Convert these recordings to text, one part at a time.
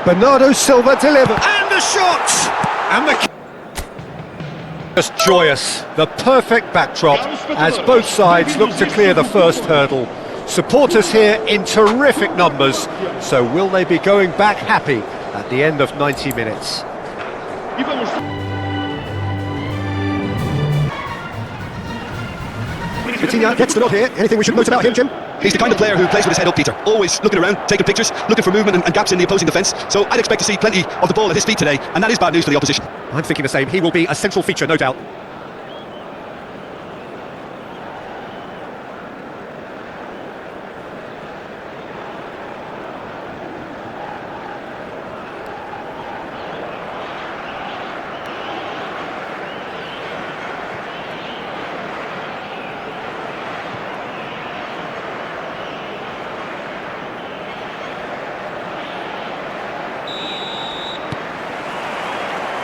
Bernardo Silva delivered. And the shot! And the... Just joyous, the perfect backdrop as both sides look to clear the first hurdle. Supporters here in terrific numbers, so will they be going back happy at the end of 90 minutes? Vitinha gets the nod here. Anything we should note about him, Jim? He's the kind of player who plays with his head up, Peter. Always looking around, taking pictures, looking for movement and gaps in the opposing defence. So I'd expect to see plenty of the ball at his feet today, and that is bad news for the opposition. I'm thinking the same. He will be a central feature, no doubt.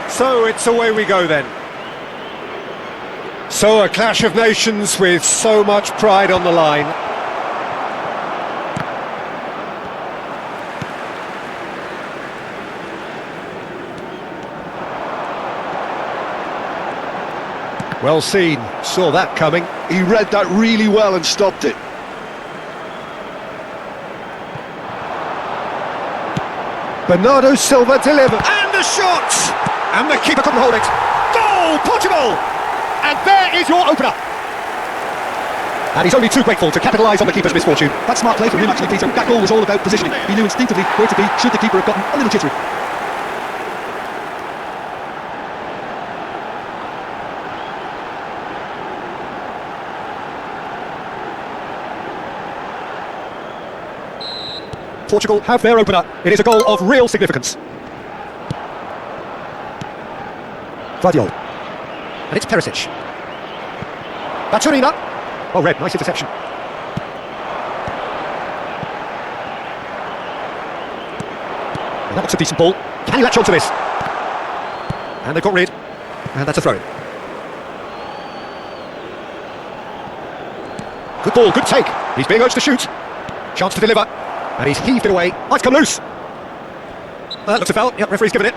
So it's away we go then. So a clash of nations with so much pride on the line. Well seen, saw that coming. He read that really well and stopped it. Bernardo Silva delivered. And the shot! And the keeper couldn't hold it. Goal, Portugal! And there is your opener. And he's only too grateful to capitalise on the keeper's misfortune. That's smart play from him, actually, Peter. That goal was all about positioning. He knew instinctively where to be, should the keeper have gotten a little jittery. Portugal have their opener. It is a goal of real significance. Guardiola. And it's Perisic. Baturina. Oh, red, nice interception. And that looks a decent ball. Can he latch onto this? And they've got rid. And that's a throw-in. Good ball, good take. He's being urged to shoot. Chance to deliver. And he's heaved it away. Oh, it's come loose. That looks a foul. Yep, referee's given it.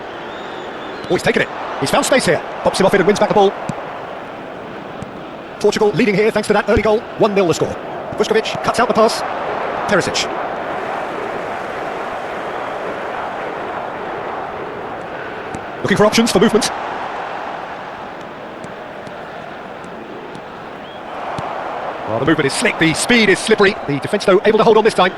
Oh, he's taken it. He's found space here. Pops him off it and wins back the ball. Portugal leading here thanks to that early goal. 1-0 the score. Vuskovic cuts out the pass. Perisic. Looking for options for movement. Oh, the movement is slick. The speed is slippery. The defence, though, able to hold on this time.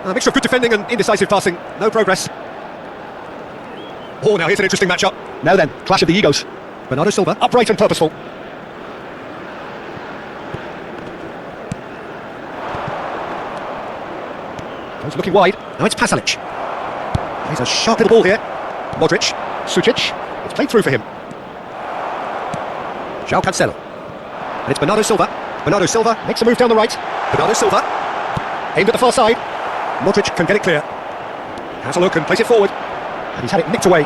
A mixture of good defending and indecisive passing. No progress. Oh, now here's an interesting matchup. Now then, clash of the egos. Bernardo Silva, upright and purposeful. Goes looking wide. Now it's Pasalic. He's a sharp little ball here. Modric. Sucic. It's played through for him. João Cancelo. And it's Bernardo Silva. Bernardo Silva makes a move down the right. Bernardo Silva. Aimed at the far side. Modric can get it clear. Has a look and plays it forward. And he's had it nicked away.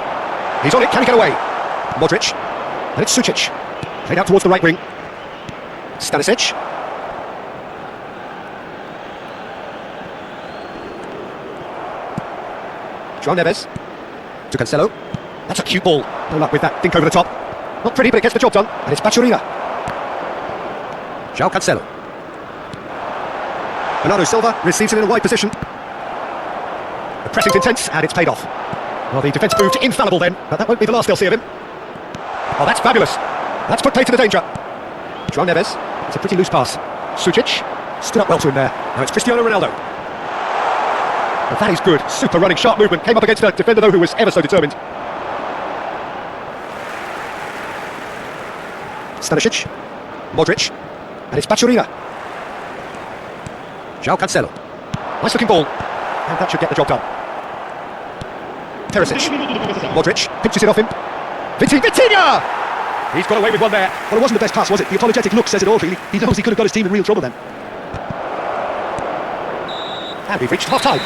He's on it, can he get away? Modric. And it's Sucic. Played out towards the right wing. Stanisic. João Neves. To Cancelo. That's a cute ball. No luck with that dink over the top. Not pretty, but it gets the job done. And it's Baturina. João Cancelo. Bernardo Silva receives it in a wide position. The pressing's intense, and it's paid off. Well, the defence proved infallible then, but that won't be the last they'll see of him. Oh, that's fabulous. That's put play to the danger. João Neves. It's a pretty loose pass. Sucic. Stood up well to him there. Now it's Cristiano Ronaldo. Well, that is good. Super running, sharp movement. Came up against a defender, though, who was ever so determined. Stanisic. Modric. And it's Baturina. João Cancelo. Nice looking ball. And that should get the job done. Perisic. Modric pinches it off him. Vitinha! He's got away with one there. Well, it wasn't the best pass, was it? The apologetic look says it all, really. He knows he could have got his team in real trouble then. And we've reached half-time.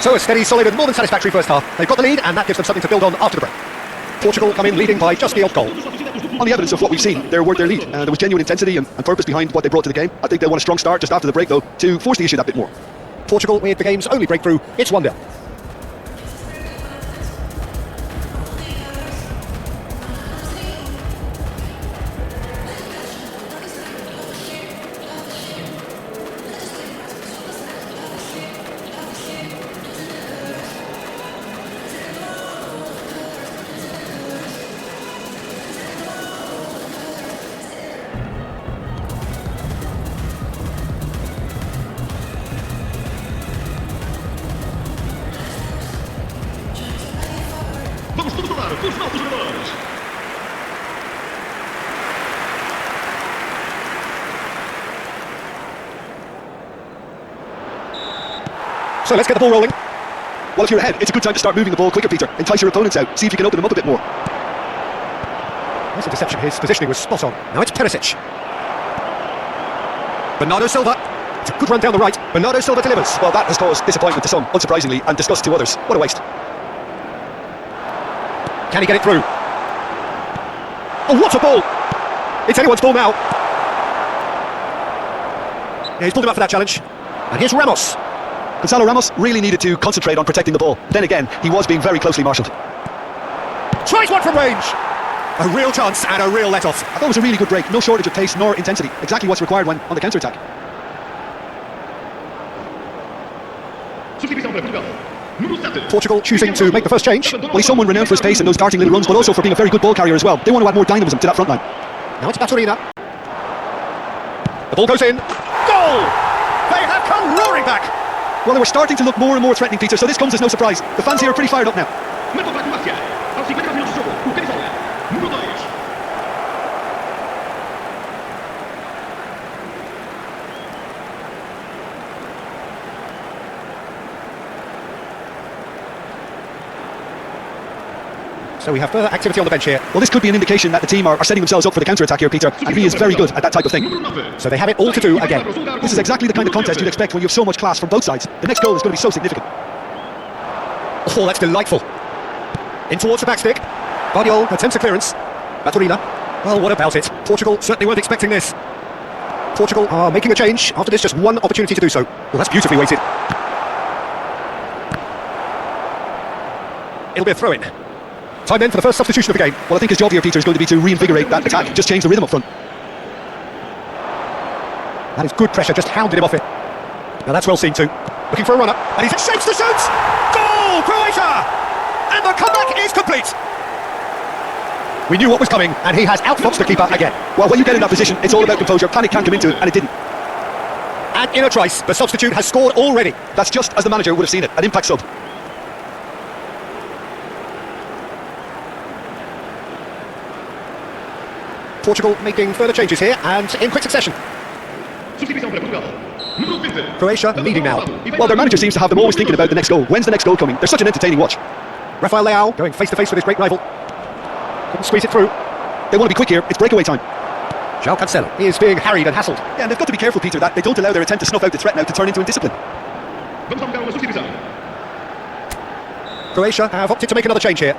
So a steady, solid and more than satisfactory first half. They've got the lead and that gives them something to build on after the break. Portugal come in leading by just the odd goal. On the evidence of what we've seen, they're worth their lead. There was genuine intensity and purpose behind what they brought to the game. I think they want a strong start just after the break, though, to force the issue that bit more. Portugal with the game's only breakthrough. It's 1-0. Vamos todos falar com os nossos jogadores. So let's get the ball rolling. Well, if you're ahead, it's a good time to start moving the ball quicker, Peter. Entice your opponents out. See if you can open them up a bit more. Nice interception. His positioning was spot on. Now it's Perisic. Bernardo Silva. It's a good run down the right. Bernardo Silva delivers. Well, that has caused disappointment to some, unsurprisingly, and disgust to others. What a waste. Can he get it through? Oh, what a ball! It's anyone's ball now. Yeah, he's pulled him up for that challenge. And here's Ramos. Gonzalo Ramos really needed to concentrate on protecting the ball. Then again, he was being very closely marshalled. Tries one from range. A real chance and a real let-off. I thought it was a really good break. No shortage of pace nor intensity. Exactly what's required when on the counter-attack. Substituição para Portugal. Número 7. Portugal choosing to make the first change. Well, he's someone renowned for his pace and those darting little runs, but also for being a very good ball carrier as well. They want to add more dynamism to that front line. Now it's Baturina. The ball goes in. Goal! They have come roaring back. Well, they were starting to look more and more threatening, Peter, so this comes as no surprise. The fans here are pretty fired up now. Meta para a Croácia. Aos 50 minutos de jogo, o camisola número 2. So we have further activity on the bench here. Well, this could be an indication that the team are setting themselves up for the counter-attack here, Peter, and he is very good at that type of thing. Número 9. So they have it all to do again. This is exactly the kind of contest you'd expect when you have so much class from both sides. The next goal is going to be so significant. Oh, that's delightful. In towards the back stick. Guardiola attempts a clearance. Baturina. Well, what about it? Portugal certainly weren't expecting this. Portugal are making a change after this, just one opportunity to do so. Well, that's beautifully weighted. It'll be a throw-in. Time then for the first substitution of the game. Well, I think his job here, Peter, is going to be to reinvigorate that attack, just change the rhythm up front. That is good pressure, just hounded him off it. Now that's well seen too. Looking for a runner, and he's shapes to shoot! Goal, Croatia! And the comeback is complete! We knew what was coming, and he has outfoxed the keeper again. Well, when you get in that position, it's all about composure. Panic can't come into it, and it didn't. And in a trice, the substitute has scored already. That's just as the manager would have seen it, an impact sub. Portugal making further changes here, and in quick succession. Substituição para Portugal. Número 20. Croatia leading now. Well, their manager seems to have them always thinking about the next goal. When's the next goal coming? They're such an entertaining watch. Rafael Leao going face-to-face with his great rival. Couldn't squeeze it through. They want to be quick here. It's breakaway time. João Cancelo is being harried and hassled. Yeah, and they've got to be careful, Peter, that they don't allow their attempt to snuff out the threat now to turn into indiscipline. Vamos marcar uma substituição. Croatia have opted to make another change here.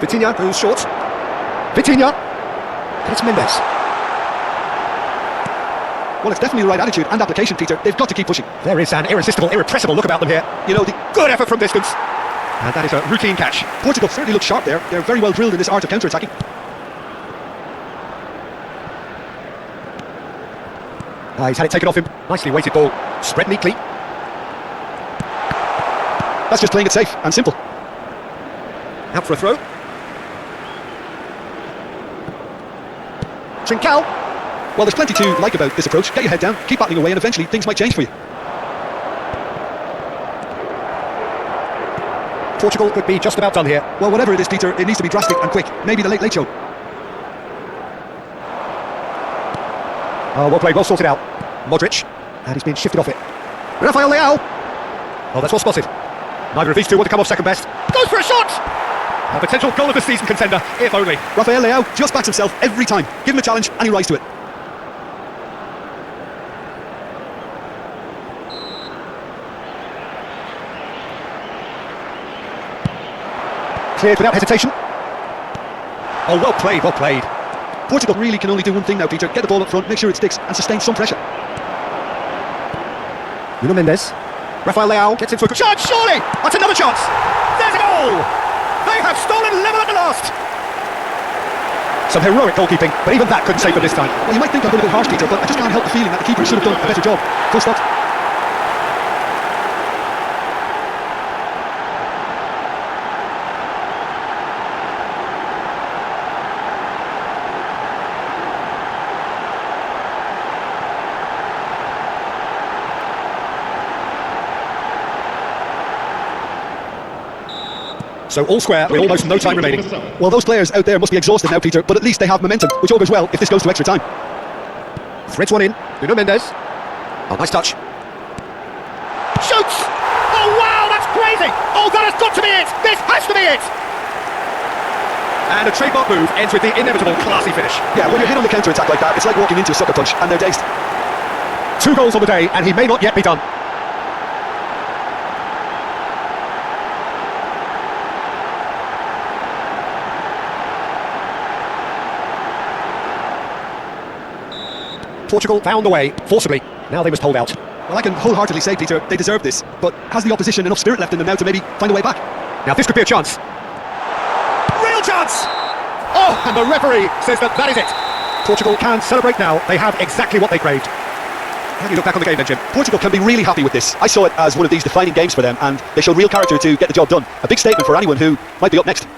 Vitinha goes short. Vitinha. And it's Mendes. Well, it's definitely the right attitude and application, Peter. They've got to keep pushing. There is an irresistible, irrepressible look about them here. You know, the Good effort from distance. And that is a routine catch. Portugal certainly look sharp there. They're very well drilled in this art of counter-attacking. He's had it taken off him. Nicely weighted ball. Spread neatly. That's just playing it safe and simple. Out for a throw. Trincao. Well, there's plenty to like about this approach. Get your head down, keep battling away, and eventually things might change for you. Portugal could be just about done here. Well, whatever it is, Peter, it needs to be drastic and quick. Maybe the late show. Oh, well played, well sorted out. Modric. And he's been shifted off it. Rafael Leao. Oh, that's well spotted. Neither of these two want to come off second best. Goes for a shot! A potential goal of the season contender, if only. Rafael Leao just backs himself every time. Give him a challenge and he rises to it. cleared without hesitation. Oh, well played, well played. Portugal really can only do one thing now, Peter. Get the ball up front, make sure it sticks, and sustain some pressure. Nuno Mendes. Rafael Leao gets into a good chance, surely! That's another chance! There's a goal! They have stolen level at the last! Some heroic goalkeeping, but even that couldn't save them this time. Well, you might think I've been a bit harsh, Peter, but I just can't help the feeling that the keeper should have done a better job. Full stop. So all square with almost no time remaining. Well, those players out there must be exhausted now, Peter, but at least they have momentum, which augurs well if this goes to extra time. Threads one in. Nuno Mendes. Oh, nice touch. Shoots! Oh, wow, that's crazy! Oh, that has got to be it! This has to be it! And a trademark move ends with the inevitable classy finish. Yeah, when you're hit on the counter-attack like that, it's like walking into a sucker punch, and they're dazed. 2 goals on the day, and he may not yet be done. Portugal found the way, forcibly. Now they must hold out. Well, I can wholeheartedly say, Peter, they deserve this, but has the opposition enough spirit left in them now to maybe find a way back? Now this could be a chance. Real chance! Oh, and the referee says that is it. Portugal can celebrate now. They have exactly what they craved. How do you look back on the game then, Jim? Portugal can be really happy with this. I saw it as one of these defining games for them, and they showed real character to get the job done. A big statement for anyone who might be up next.